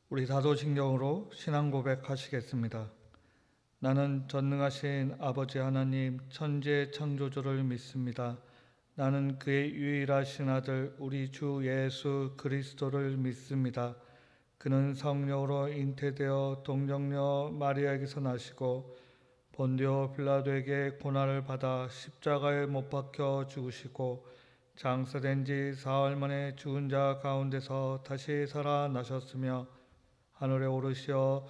우리 다도신경으로 신앙 고백하시겠습니다. 나는 전능하신 아버지 하나님 천지의 창조주를 믿습니다. 나는 그의 유일하신 아들 우리 주 예수 그리스도를 믿습니다. 그는 성령으로 잉태되어 동정녀 마리아에게서 나시고 본디오 빌라도에게 고난을 받아 십자가에 못 박혀 죽으시고 장사된 지 사흘 만에 죽은 자 가운데서 다시 살아나셨으며 하늘에 오르시어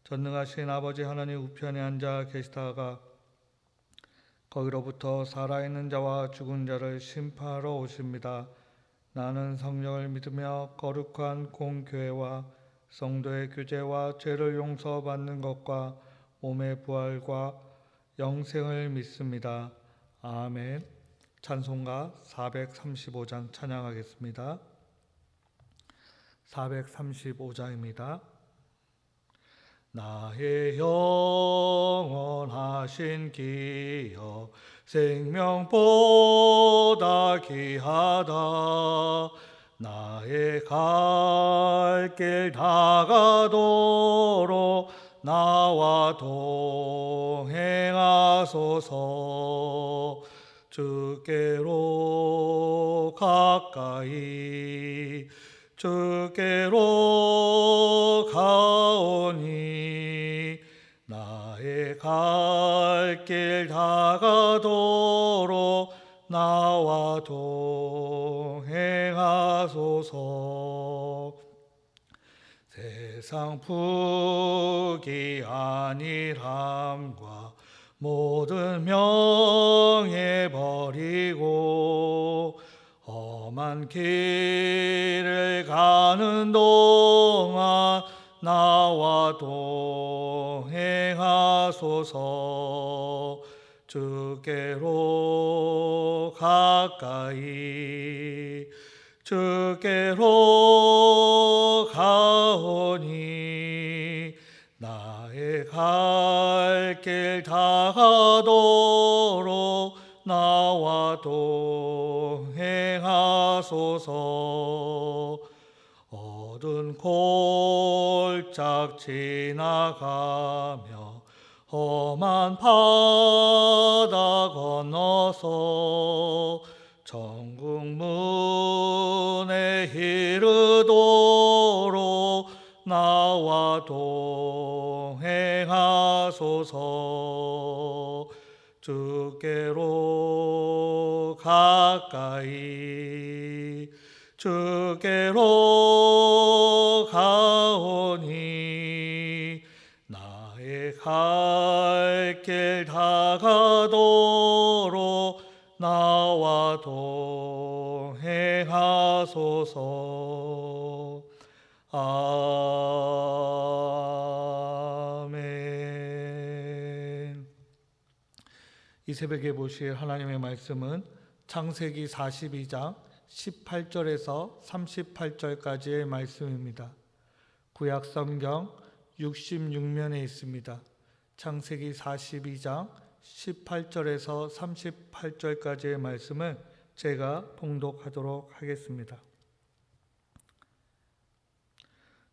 전능하신 아버지 하나님 우편에 앉아 계시다가 거기로부터 살아있는 자와 죽은 자를 심판하러 오십니다. 나는 성령을 믿으며 거룩한 공교회와 성도의 교제와 죄를 용서받는 것과 몸의 부활과 영생을 믿습니다. 아멘. 찬송가 435장 찬양하겠습니다. 435장입니다. 나의 영원하신 기여 생명보다 귀하다. 나의 갈 길 다가도록 나와 동행하소서. 주께로 가까이 주께로 가오니 나의 갈 길 다가도록 나와 동행하소서. 세상 부귀 안일함과 모든 명예 버리고 험한 길을 가는 동안 나와 동행하소서. 주께로 가까이 주께로 가오니 나의 갈 길 다가도록 나와 동행하소서. 어두운 골짝 지나가며 험한 바다 건너서 천국 문에 이르도록 나와 동행하소서. 주께로 가까이 주께로 가오니 나의 갈 길 다가도록 나와 동행하소서. 아멘. 이 새벽에 보실 하나님의 말씀은 창세기 42장 18절에서 38절까지의 말씀입니다. 구약 성경 66면에 있습니다. 창세기 42장 18절에서 38절까지의 말씀을 제가 봉독하도록 하겠습니다.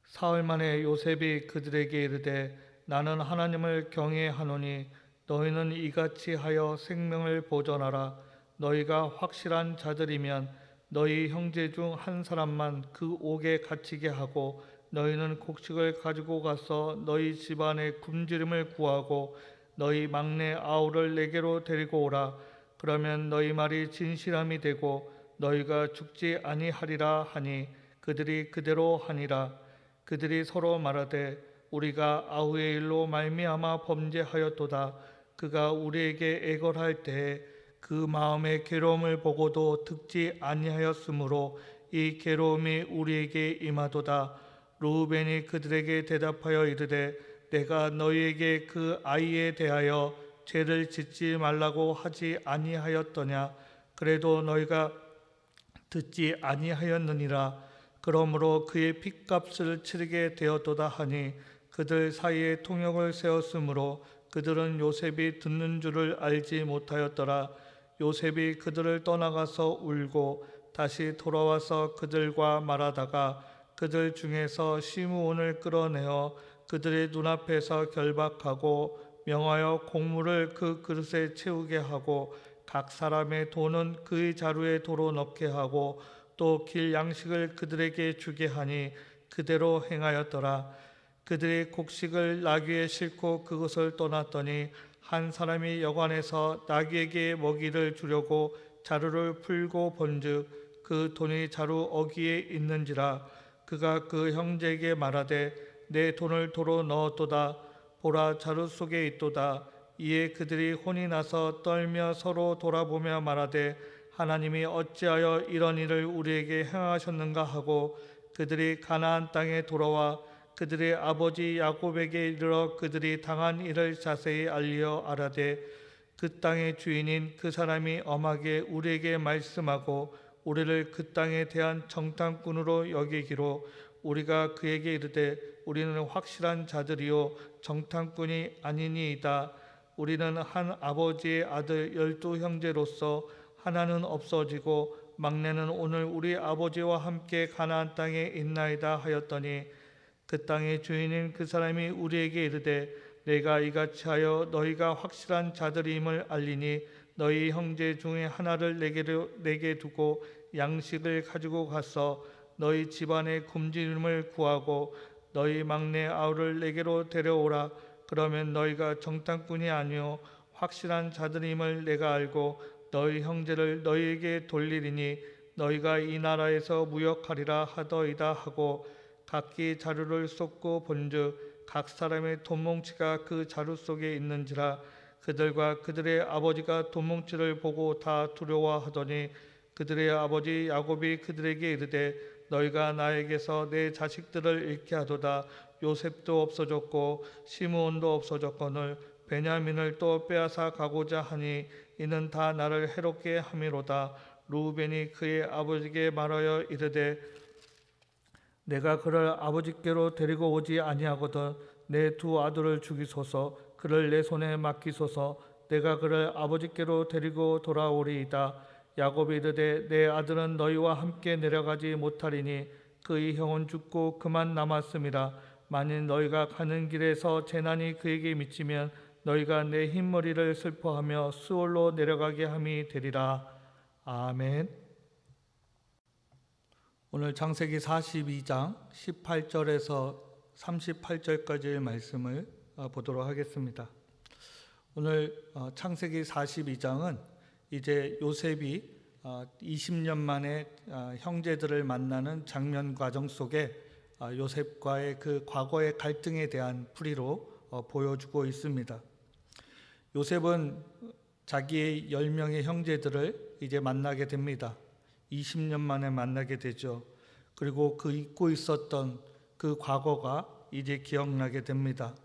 사흘 만에 요셉이 그들에게 이르되 나는 하나님을 경외하노니 너희는 이같이 하여 생명을 보존하라. 너희가 확실한 자들이면 너희 형제 중 한 사람만 그 옥에 갇히게 하고 너희는 곡식을 가지고 가서 너희 집안의 굶주림을 구하고 너희 막내 아우를 내게로 데리고 오라. 그러면 너희 말이 진실함이 되고 너희가 죽지 아니하리라 하니 그들이 그대로 하니라. 그들이 서로 말하되 우리가 아우의 일로 말미암아 범죄하였도다. 그가 우리에게 애걸할 때에 그 마음의 괴로움을 보고도 듣지 아니하였으므로 이 괴로움이 우리에게 임하도다. 르우벤이 그들에게 대답하여 이르되 내가 너희에게 그 아이에 대하여 죄를 짓지 말라고 하지 아니하였더냐. 그래도 너희가 듣지 아니하였느니라. 그러므로 그의 핏값을 치르게 되었도다 하니 그들 사이에 통역을 세웠으므로 그들은 요셉이 듣는 줄을 알지 못하였더라. 요셉이 그들을 떠나가서 울고 다시 돌아와서 그들과 말하다가 그들 중에서 시므온을 끌어내어 그들의 눈앞에서 결박하고 명하여 곡물을 그 그릇에 채우게 하고 각 사람의 돈은 그의 자루에 도로 넣게 하고 또 길 양식을 그들에게 주게 하니 그대로 행하였더라. 그들이 곡식을 나귀에 싣고 그것을 떠났더니 한 사람이 여관에서 나귀에게 먹이를 주려고 자루를 풀고 본즉 그 돈이 자루 어귀에 있는지라. 그가 그 형제에게 말하되 내 돈을 도로 넣었도다. 보라, 자루 속에 있도다. 이에 그들이 혼이 나서 떨며 서로 돌아보며 말하되 하나님이 어찌하여 이런 일을 우리에게 행하셨는가 하고 그들이 가나안 땅에 돌아와 그들의 아버지 야곱에게 이르러 그들이 당한 일을 자세히 알리어 아라되 그 땅의 주인인 그 사람이 엄하게 우리에게 말씀하고 우리를 그 땅에 대한 정탐꾼으로 여기기로 우리가 그에게 이르되 우리는 확실한 자들이요 정탐꾼이 아니니이다. 우리는 한 아버지의 아들 12 형제로서 하나는 없어지고 막내는 오늘 우리 아버지와 함께 가나안 땅에 있나이다 하였더니 그 땅의 주인인 그 사람이 우리에게 이르되 내가 이같이 하여 너희가 확실한 자들임을 알리니 너희 형제 중에 하나를 내게 두고 양식을 가지고 가서 너희 집안의 굶주림을 구하고 너희 막내 아우를 내게로 데려오라. 그러면 너희가 정탐꾼이 아니요 확실한 자들임을 내가 알고 너희 형제를 너희에게 돌리리니 너희가 이 나라에서 무역하리라 하더이다 하고 각기 자루를 쏟고 본즉 각 사람의 돈뭉치가 그 자루 속에 있는지라. 그들과 그들의 아버지가 돈뭉치를 보고 다 두려워하더니 그들의 아버지 야곱이 그들에게 이르되 너희가 나에게서 내 자식들을 잃게 하도다. 요셉도 없어졌고 시므온도 없어졌거늘 베냐민을 또 빼앗아 가고자 하니 이는 다 나를 해롭게 함이로다. 루벤이 그의 아버지에게 말하여 이르되 내가 그를 아버지께로 데리고 오지 아니하거든 내 두 아들을 죽이소서. 그를 내 손에 맡기소서. 내가 그를 아버지께로 데리고 돌아오리이다. 야곱이 이르되 내 아들은 너희와 함께 내려가지 못하리니 그의 형은 죽고 그만 남았음이라. 만일 너희가 가는 길에서 재난이 그에게 미치면 너희가 내 흰머리를 슬퍼하며 수월로 내려가게 함이 되리라. 아멘. 오늘 창세기 42장 18절에서 38절까지의 말씀을 보도록 하겠습니다. 오늘 창세기 42장은 이제 요셉이 20년 만에 형제들을 만나는 장면 과정 속에 요셉과의 그 과거의 갈등에 대한 풀이로 보여주고 있습니다. 요셉은 자기의 10명의 형제들을 이제 만나게 됩니다. 20년 만에 만나게 되죠. 그리고 그 잊고 있었던 그 과거가 이제 기억나게 됩니다.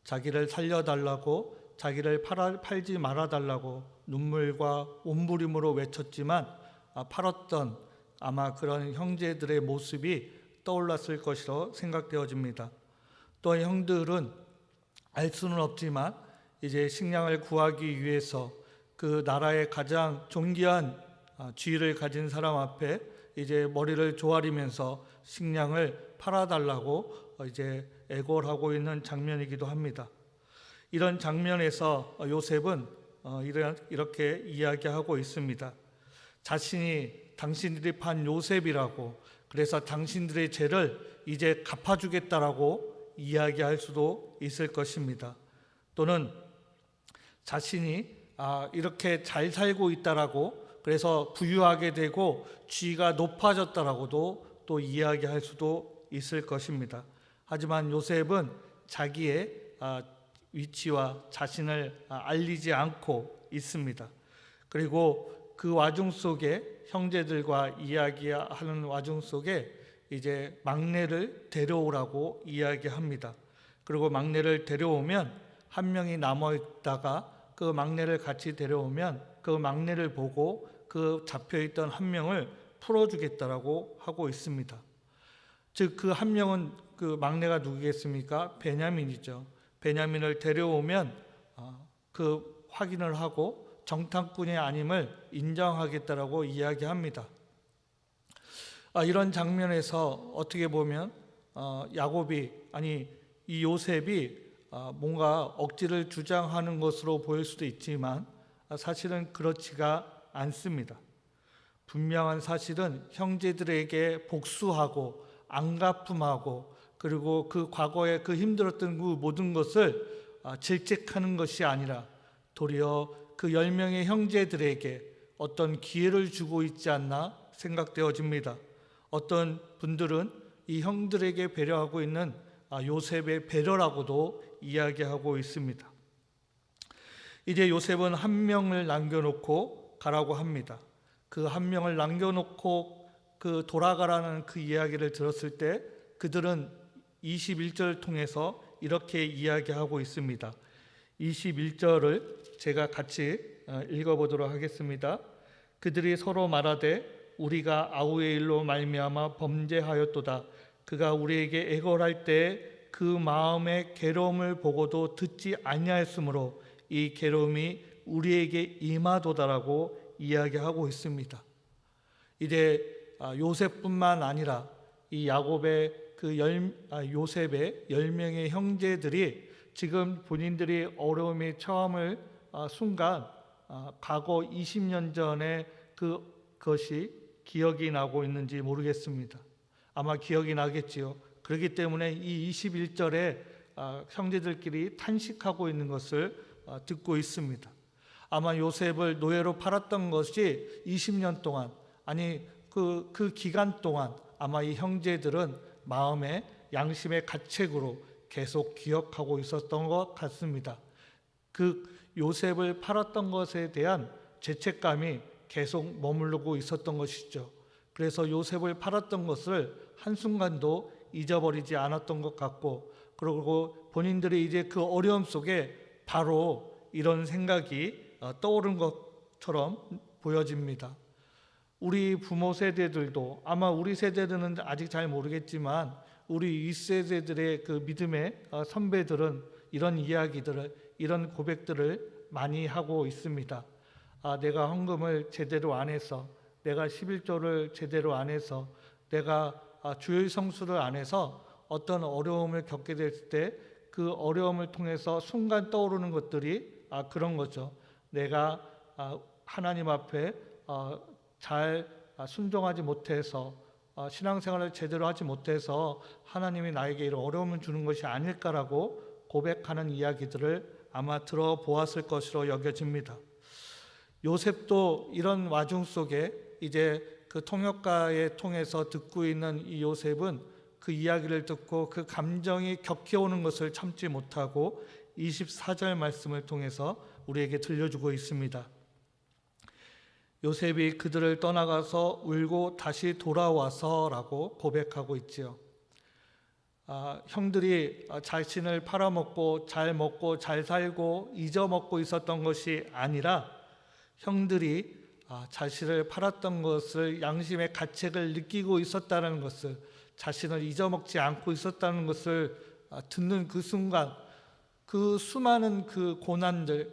자기를 살려달라고, 자기를 팔지 말아달라고 눈물과 온부림으로 외쳤지만 팔았던 아마 그런 형제들의 모습이 떠올랐을 것이라 생각되어집니다. 또 형들은 알 수는 없지만 이제 식량을 구하기 위해서 그 나라의 가장 존귀한 지위를 가진 사람 앞에 이제 머리를 조아리면서 식량을 팔아달라고 이제 애걸하고 있는 장면이기도 합니다. 이런 장면에서 요셉은 이렇게 이야기하고 있습니다. 자신이 당신들이 판 요셉이라고, 그래서 당신들의 죄를 이제 갚아주겠다라고 이야기할 수도 있을 것입니다. 또는 자신이 이렇게 잘 살고 있다라고, 그래서 부유하게 되고 지위가 높아졌다라고도 또 이야기할 수도 있을 것입니다. 하지만 요셉은 자기의 위치와 자신을 알리지 않고 있습니다. 그리고 그 와중 속에 형제들과 이야기하는 와중 속에 이제 막내를 데려오라고 이야기합니다. 그리고 막내를 데려오면 한 명이 남아 있다가 그 막내를 같이 데려오면 그 막내를 보고 그 잡혀있던 한 명을 풀어주겠다라고 하고 있습니다. 즉 그 한 명은 그 막내가 누구겠습니까? 베냐민이죠. 베냐민을 데려오면 그 확인을 하고 정탐꾼이 아님을 인정하겠다라고 이야기합니다. 이런 장면에서 어떻게 보면 야곱이 이 요셉이 뭔가 억지를 주장하는 것으로 보일 수도 있지만 사실은 그렇지가 않습니다. 분명한 사실은 형제들에게 복수하고 안갚음하고 그리고 그 과거에 그 힘들었던 그 모든 것을 질책하는 것이 아니라 도리어 그 10명의 형제들에게 어떤 기회를 주고 있지 않나 생각되어집니다. 어떤 분들은 이 형들에게 배려하고 있는 요셉의 배려라고도 이야기하고 있습니다. 이제 요셉은 한 명을 남겨놓고 가라고 합니다. 그 한 명을 남겨놓고 그 돌아가라는 그 이야기를 들었을 때 그들은 21절 통해서 이렇게 이야기하고 있습니다. 21절을 제가 같이 읽어보도록 하겠습니다. 그들이 서로 말하되 우리가 아우의 일로 말미암아 범죄하였도다. 그가 우리에게 애걸할 때 그 마음의 괴로움을 보고도 듣지 아니하였으므로 이 괴로움이 우리에게 임하도다라고 이야기하고 있습니다. 이제 요셉뿐만 아니라 이 야곱의 요셉의 10명의 형제들이 지금 본인들이 어려움에 처함을 순간 과거 20년 전에 그것이 기억이 나고 있는지 모르겠습니다. 아마 기억이 나겠지요. 그렇기 때문에 이 21절에 형제들끼리 탄식하고 있는 것을 듣고 있습니다. 아마 요셉을 노예로 팔았던 것이 20년 동안 그 기간 동안 아마 이 형제들은 마음의 양심의 가책으로 계속 기억하고 있었던 것 같습니다. 그 요셉을 팔았던 것에 대한 죄책감이 계속 머무르고 있었던 것이죠. 그래서 요셉을 팔았던 것을 한순간도 잊어버리지 않았던 것 같고, 그리고 본인들이 이제 그 어려움 속에 바로 이런 생각이 떠오른 것처럼 보여집니다. 우리 부모 세대들도 아마 우리 세대들은 아직 잘 모르겠지만 우리 윗세대들의 그 믿음의 선배들은 이런 이야기들을, 이런 고백들을 많이 하고 있습니다. 내가 헌금을 제대로 안 해서, 내가 11조를 제대로 안 해서, 내가 주일 성수를 안 해서 어떤 어려움을 겪게 됐을 때 그 어려움을 통해서 순간 떠오르는 것들이 그런 거죠. 내가 하나님 앞에 잘 순종하지 못해서 신앙생활을 제대로 하지 못해서 하나님이 나에게 이런 어려움을 주는 것이 아닐까라고 고백하는 이야기들을 아마 들어보았을 것으로 여겨집니다. 요셉도 이런 와중 속에 이제 그 통역가에 통해서 듣고 있는 이 요셉은 그 이야기를 듣고 그 감정이 격해오는 것을 참지 못하고 24절 말씀을 통해서 우리에게 들려주고 있습니다. 요셉이 그들을 떠나가서 울고 다시 돌아와서라고 고백하고 있지요. 형들이 자신을 팔아먹고 잘 먹고 잘 살고 잊어먹고 있었던 것이 아니라 형들이 자신을 팔았던 것을 양심의 가책을 느끼고 있었다는 것을, 자신을 잊어먹지 않고 있었다는 것을 듣는 그 순간 그 수많은 그 고난들,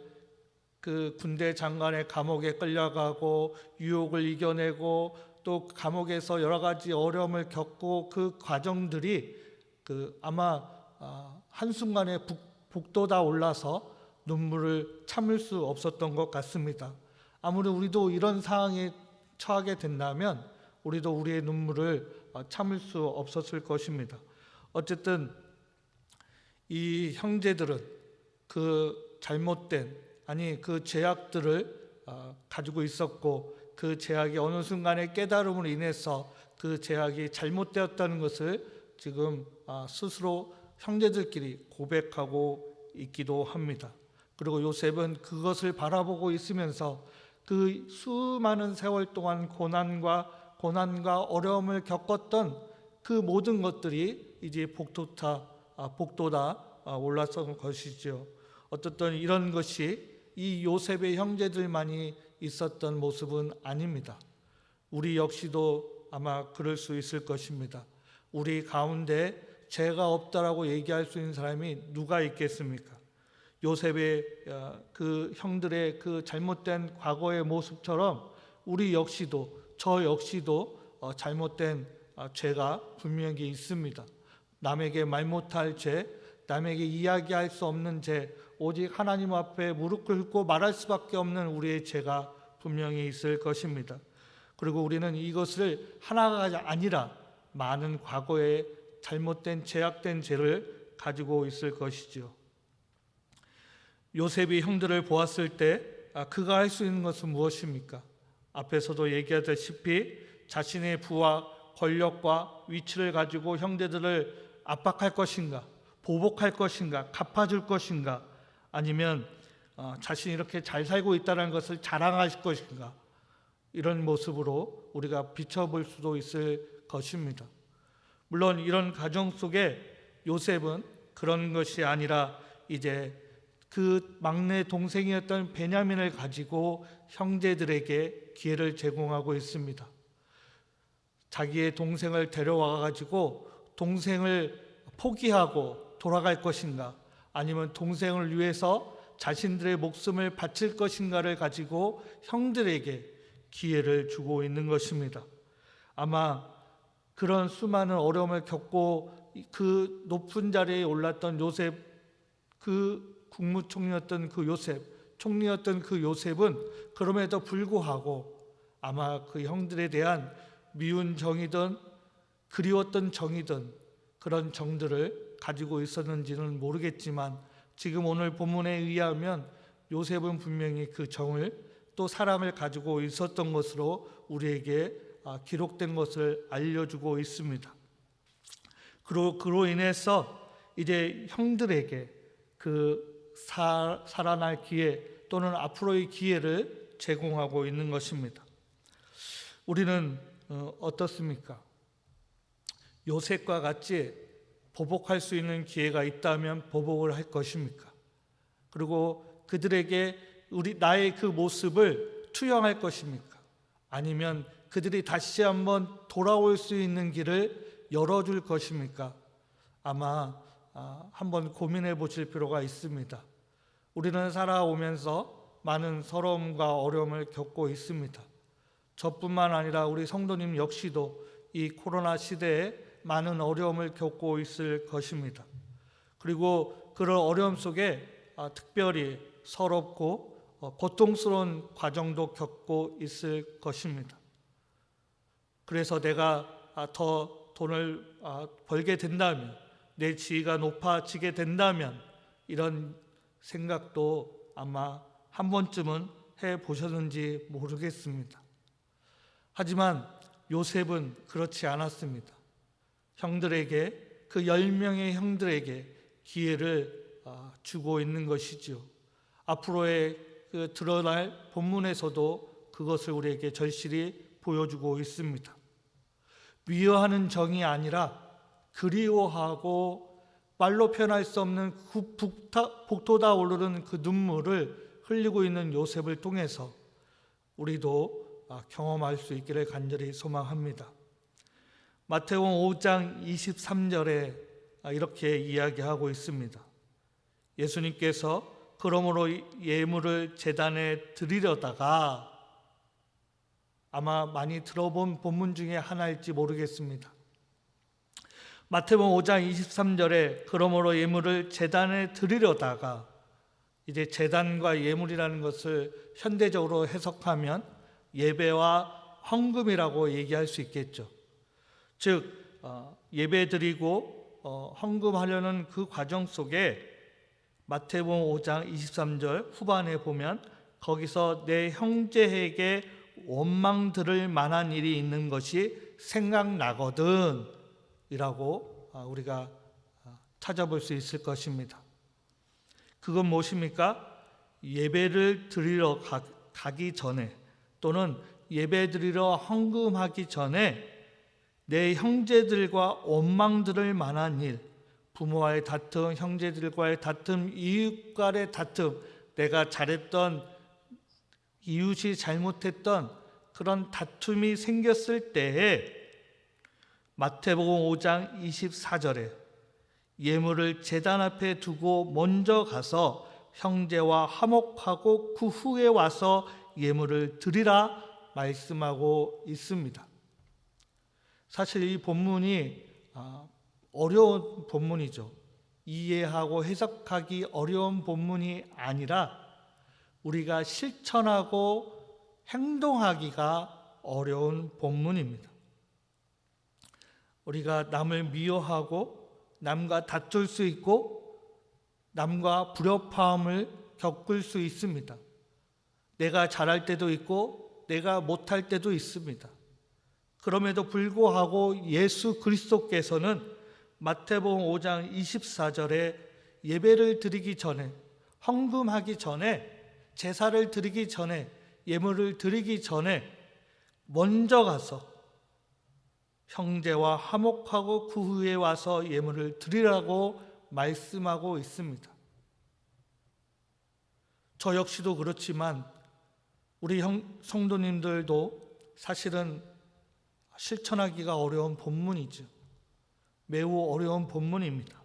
그 군대 장관의 감옥에 끌려가고 유혹을 이겨내고 또 감옥에서 여러 가지 어려움을 겪고 그 과정들이 아마 한순간에 북돋아 올라서 눈물을 참을 수 없었던 것 같습니다. 아무리 우리도 이런 상황에 처하게 된다면 우리도 우리의 눈물을 참을 수 없었을 것입니다. 어쨌든 이 형제들은 그 잘못된 그 죄악들을 가지고 있었고 그 죄악이 어느 순간의 깨달음으로 인해서 그 죄악이 잘못되었다는 것을 지금 스스로 형제들끼리 고백하고 있기도 합니다. 그리고 요셉은 그것을 바라보고 있으면서 그 수많은 세월 동안 고난과 어려움을 겪었던 그 모든 것들이 이제 복돋아 올랐던 것이죠. 어떻든 이런 것이 이 요셉의 형제들만이 있었던 모습은 아닙니다. 우리 역시도 아마 그럴 수 있을 것입니다. 우리 가운데 죄가 없다라고 얘기할 수 있는 사람이 누가 있겠습니까? 요셉의 그 형들의 그 잘못된 과거의 모습처럼 우리 역시도, 저 역시도 잘못된 죄가 분명히 있습니다. 남에게 말 못할 죄, 남에게 이야기할 수 없는 죄, 오직 하나님 앞에 무릎 꿇고 말할 수밖에 없는 우리의 죄가 분명히 있을 것입니다. 그리고 우리는 이것을 하나가 아니라 많은 과거의 잘못된 죄악된 죄를 가지고 있을 것이지요. 요셉이 형들을 보았을 때 그가 할 수 있는 것은 무엇입니까? 앞에서도 얘기하다시피 자신의 부와 권력과 위치를 가지고 형제들을 압박할 것인가, 보복할 것인가, 갚아줄 것인가, 아니면 자신이 이렇게 잘 살고 있다는 것을 자랑할 것인가, 이런 모습으로 우리가 비춰볼 수도 있을 것입니다. 물론 이런 가정 속에 요셉은 그런 것이 아니라 이제 그 막내 동생이었던 베냐민을 가지고 형제들에게 기회를 제공하고 있습니다. 자기의 동생을 데려와 가지고 동생을 포기하고 돌아갈 것인가, 아니면 동생을 위해서 자신들의 목숨을 바칠 것인가를 가지고 형들에게 기회를 주고 있는 것입니다. 아마 그런 수많은 어려움을 겪고 그 높은 자리에 올랐던 요셉, 그 국무총리였던 그 요셉, 총리였던 그 요셉은 그럼에도 불구하고 아마 그 형들에 대한 미운 정이든 그리웠던 정이든 그런 정들을 가지고 있었는지는 모르겠지만, 지금 오늘 본문에 의하면 요셉은 분명히 그 정을 또 사랑을 가지고 있었던 것으로 우리에게 기록된 것을 알려주고 있습니다. 그로 인해서 이제 형들에게 그 살아날 기회 또는 앞으로의 기회를 제공하고 있는 것입니다. 우리는 어떻습니까? 요셉과 같이 보복할 수 있는 기회가 있다면 보복을 할 것입니까? 그리고 그들에게 나의 그 모습을 투영할 것입니까? 아니면 그들이 다시 한번 돌아올 수 있는 길을 열어줄 것입니까? 아마 한번 고민해 보실 필요가 있습니다. 우리는 살아오면서 많은 서러움과 어려움을 겪고 있습니다. 저뿐만 아니라 우리 성도님 역시도 이 코로나 시대에 많은 어려움을 겪고 있을 것입니다. 그리고 그런 어려움 속에 특별히 서럽고 고통스러운 과정도 겪고 있을 것입니다. 그래서 내가 더 돈을 벌게 된다면, 내 지위가 높아지게 된다면, 이런 생각도 아마 한 번쯤은 해보셨는지 모르겠습니다. 하지만 요셉은 그렇지 않았습니다. 형들에게, 그 10명의 형들에게 기회를 주고 있는 것이지요. 앞으로의 그 드러날 본문에서도 그것을 우리에게 절실히 보여주고 있습니다. 미워하는 정이 아니라 그리워하고 말로 표현할 수 없는 그 북돋아 오르는 그 눈물을 흘리고 있는 요셉을 통해서 우리도 경험할 수 있기를 간절히 소망합니다. 마태복음 5장 23절에 이렇게 이야기하고 있습니다. 예수님께서 그러므로 예물을 제단에 드리려다가, 아마 많이 들어본 본문 중에 하나일지 모르겠습니다. 마태복음 5장 23절에 그러므로 예물을 제단에 드리려다가, 이제 제단과 예물이라는 것을 현대적으로 해석하면 예배와 헌금이라고 얘기할 수 있겠죠. 즉 예배드리고 헌금하려는 그 과정 속에 마태복음 5장 23절 후반에 보면 거기서 내 형제에게 원망 들을 만한 일이 있는 것이 생각나거든 이라고 우리가 찾아볼 수 있을 것입니다. 그건 무엇입니까? 예배를 드리러 가기 전에, 또는 예배 드리러 헌금하기 전에 내 형제들과 원망 들을 만한 일, 부모와의 다툼, 형제들과의 다툼, 이웃과의 다툼, 내가 잘했던, 이웃이 잘못했던 그런 다툼이 생겼을 때에 마태복음 5장 24절에 예물을 제단 앞에 두고 먼저 가서 형제와 화목하고 그 후에 와서 예물을 드리라 말씀하고 있습니다. 사실 이 본문이 어려운 본문이죠. 이해하고 해석하기 어려운 본문이 아니라 우리가 실천하고 행동하기가 어려운 본문입니다. 우리가 남을 미워하고 남과 다툴 수 있고 남과 불협화음을 겪을 수 있습니다. 내가 잘할 때도 있고 내가 못할 때도 있습니다. 그럼에도 불구하고 예수 그리스도께서는 마태복음 5장 24절에 예배를 드리기 전에, 헌금하기 전에, 제사를 드리기 전에, 예물을 드리기 전에 먼저 가서 형제와 화목하고 그 후에 와서 예물을 드리라고 말씀하고 있습니다. 저 역시도 그렇지만 우리 성도님들도 사실은 실천하기가 어려운 본문이죠. 매우 어려운 본문입니다.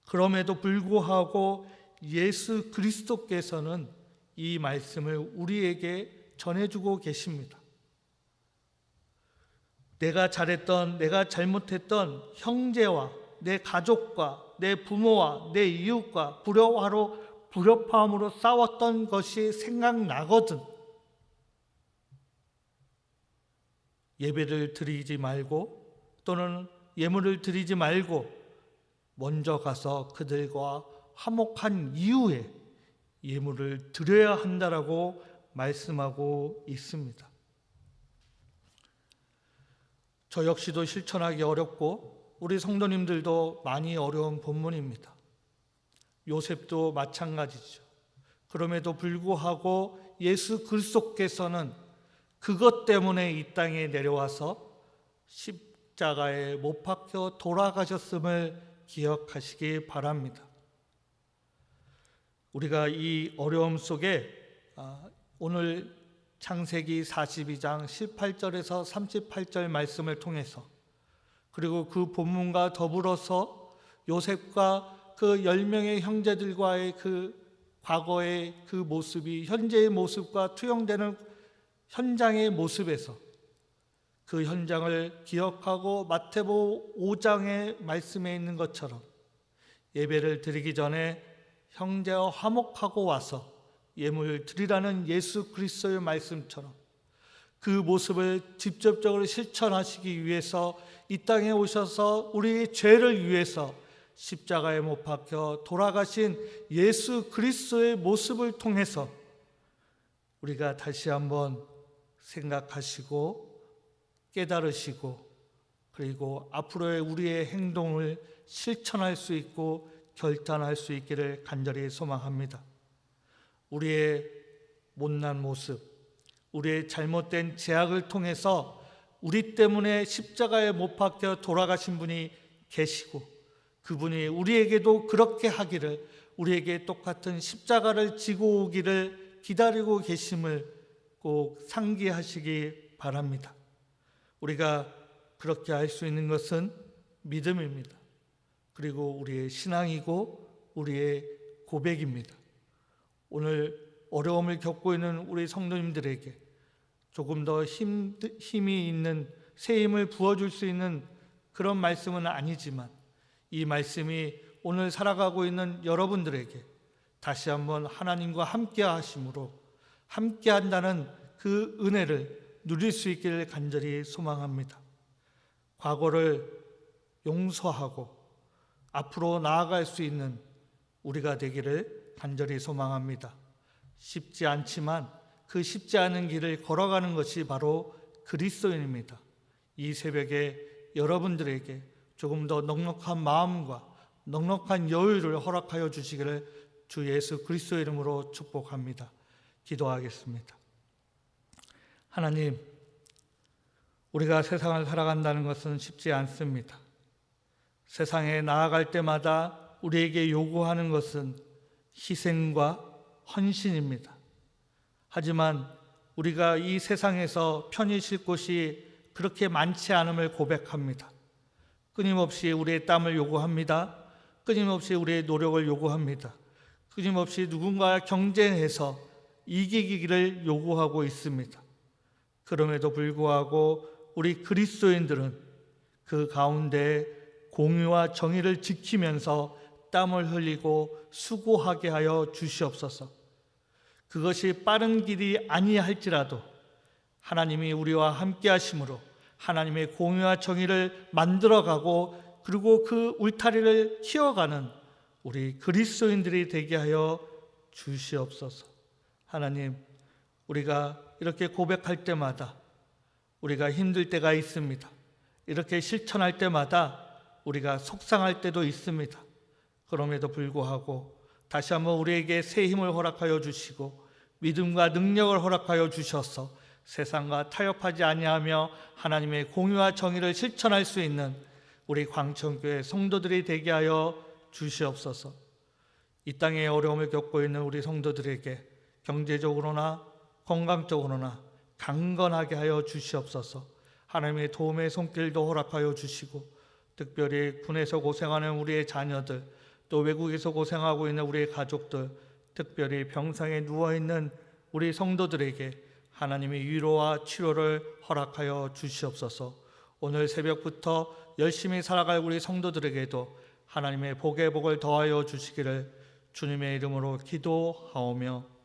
그럼에도 불구하고 예수 그리스도께서는 이 말씀을 우리에게 전해주고 계십니다. 내가 잘했던, 내가 잘못했던 형제와 내 가족과 내 부모와 내 이웃과 불협화음으로 싸웠던 것이 생각나거든 예배를 드리지 말고 또는 예물을 드리지 말고 먼저 가서 그들과 화목한 이후에 예물을 드려야 한다라고 말씀하고 있습니다. 저 역시도 실천하기 어렵고 우리 성도님들도 많이 어려운 본문입니다. 요셉도 마찬가지죠. 그럼에도 불구하고 예수 그리스도께서는 그것 때문에 이 땅에 내려와서 십자가에 못 박혀 돌아가셨음을 기억하시기 바랍니다. 우리가 이 어려움 속에 오늘 창세기 42장 18절에서 38절 말씀을 통해서 그리고 그 본문과 더불어서 요셉과 그 10명의 형제들과의 그 과거의 그 모습이 현재의 모습과 투영되는 현장의 모습에서 그 현장을 기억하고 마태복음 5장의 말씀에 있는 것처럼 예배를 드리기 전에 형제와 화목하고 와서 예물을 드리라는 예수 그리스도의 말씀처럼 그 모습을 직접적으로 실천하시기 위해서 이 땅에 오셔서 우리의 죄를 위해서 십자가에 못 박혀 돌아가신 예수 그리스도의 모습을 통해서 우리가 다시 한번 생각하시고 깨달으시고 그리고 앞으로의 우리의 행동을 실천할 수 있고 결단할 수 있기를 간절히 소망합니다. 우리의 못난 모습, 우리의 잘못된 제약을 통해서 우리 때문에 십자가에 못 박혀 돌아가신 분이 계시고 그분이 우리에게도 그렇게 하기를 우리에게 똑같은 십자가를 지고 오기를 기다리고 계심을 꼭 상기하시기 바랍니다. 우리가 그렇게 할 수 있는 것은 믿음입니다. 그리고 우리의 신앙이고 우리의 고백입니다. 오늘 어려움을 겪고 있는 우리 성도님들에게 조금 더 힘이 있는 새 힘을 부어줄 수 있는 그런 말씀은 아니지만 이 말씀이 오늘 살아가고 있는 여러분들에게 다시 한번 하나님과 함께 하심으로 함께 한다는 그 은혜를 누릴 수 있기를 간절히 소망합니다. 과거를 용서하고 앞으로 나아갈 수 있는 우리가 되기를 간절히 소망합니다. 쉽지 않지만 그 쉽지 않은 길을 걸어가는 것이 바로 그리스도인입니다. 이 새벽에 여러분들에게 조금 더 넉넉한 마음과 넉넉한 여유를 허락하여 주시기를 주 예수 그리스도의 이름으로 축복합니다. 기도하겠습니다. 하나님, 우리가 세상을 살아간다는 것은 쉽지 않습니다. 세상에 나아갈 때마다 우리에게 요구하는 것은 희생과 헌신입니다. 하지만 우리가 이 세상에서 편히 쉴 곳이 그렇게 많지 않음을 고백합니다. 끊임없이 우리의 땀을 요구합니다. 끊임없이 우리의 노력을 요구합니다. 끊임없이 누군가와 경쟁해서 이기기를 요구하고 있습니다. 그럼에도 불구하고 우리 그리스도인들은 그 가운데 공의와 정의를 지키면서 땀을 흘리고 수고하게 하여 주시옵소서. 그것이 빠른 길이 아니할지라도 하나님이 우리와 함께 하심으로 하나님의 공의와 정의를 만들어가고 그리고 그 울타리를 키워가는 우리 그리스도인들이 되게 하여 주시옵소서. 하나님, 우리가 이렇게 고백할 때마다 우리가 힘들 때가 있습니다. 이렇게 실천할 때마다 우리가 속상할 때도 있습니다. 그럼에도 불구하고 다시 한번 우리에게 새 힘을 허락하여 주시고 믿음과 능력을 허락하여 주셔서 세상과 타협하지 아니하며 하나님의 공의와 정의를 실천할 수 있는 우리 광천교회 성도들이 되게 하여 주시옵소서. 이 땅에 어려움을 겪고 있는 우리 성도들에게 경제적으로나 건강적으로나 강건하게 하여 주시옵소서. 하나님의 도움의 손길도 허락하여 주시고 특별히 군에서 고생하는 우리의 자녀들, 또 외국에서 고생하고 있는 우리의 가족들, 특별히 병상에 누워있는 우리 성도들에게 하나님의 위로와 치료를 허락하여 주시옵소서. 오늘 새벽부터 열심히 살아갈 우리 성도들에게도 하나님의 복의 복을 더하여 주시기를 주님의 이름으로 기도하오며,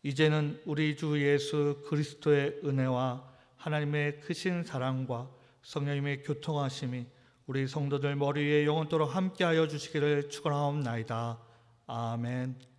이제는 우리 주 예수 그리스도의 은혜와 하나님의 크신 사랑과 성령님의 교통하심이 우리 성도들 머리 위에 영원토록 함께하여 주시기를 축원하옵나이다. 아멘.